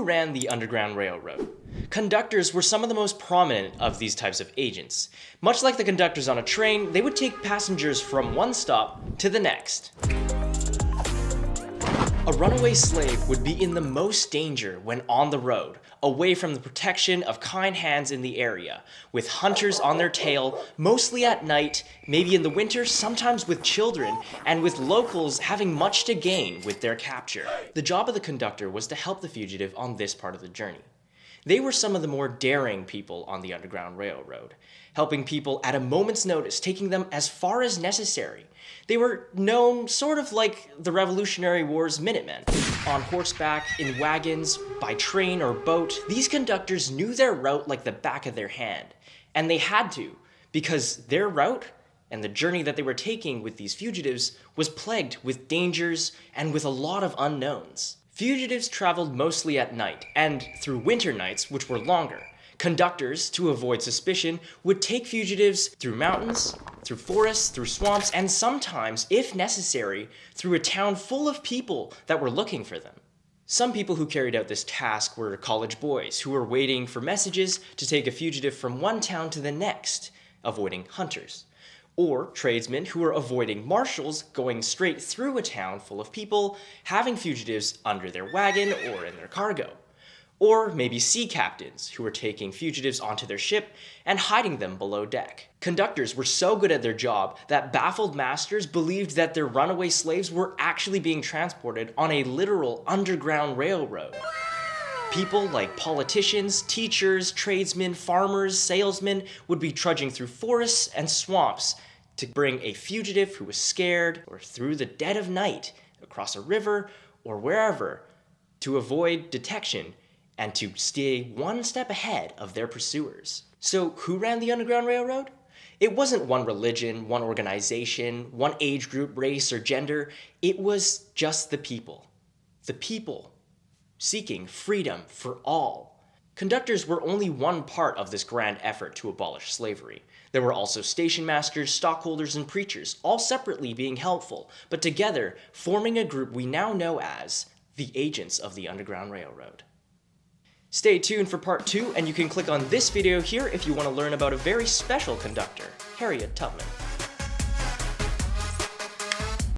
Who ran the Underground Railroad? Conductors were some of the most prominent of these types of agents. Much like the conductors on a train, they would take passengers from one stop to the next. A runaway slave would be in the most danger when on the road, away from the protection of kind hands in the area, with hunters on their tail, mostly at night, maybe in the winter, sometimes with children, and with locals having much to gain with their capture. The job of the conductor was to help the fugitive on this part of the journey. They were some of the more daring people on the Underground Railroad, helping people at a moment's notice, taking them as far as necessary. They were known sort of like the Revolutionary War's Minutemen. On horseback, in wagons, by train or boat, these conductors knew their route like the back of their hand. And they had to, because their route and the journey that they were taking with these fugitives was plagued with dangers and with a lot of unknowns. Fugitives traveled mostly at night, and through winter nights, which were longer. Conductors, to avoid suspicion, would take fugitives through mountains, through forests, through swamps, and sometimes, if necessary, through a town full of people that were looking for them. Some people who carried out this task were college boys who were waiting for messages to take a fugitive from one town to the next, avoiding hunters. Or tradesmen who were avoiding marshals going straight through a town full of people, having fugitives under their wagon or in their cargo. Or maybe sea captains who were taking fugitives onto their ship and hiding them below deck. Conductors were so good at their job that baffled masters believed that their runaway slaves were actually being transported on a literal underground railroad. People like politicians, teachers, tradesmen, farmers, salesmen would be trudging through forests and swamps to bring a fugitive who was scared or through the dead of night across a river or wherever to avoid detection and to stay one step ahead of their pursuers. So who ran the Underground Railroad? It wasn't one religion, one organization, one age group, race, or gender. It was just the people. The people seeking freedom for all. Conductors were only one part of this grand effort to abolish slavery. There were also station masters, stockholders, and preachers, all separately being helpful, but together forming a group we now know as the Agents of the Underground Railroad. Stay tuned for part 2, and you can click on this video here if you want to learn about a very special conductor, Harriet Tubman.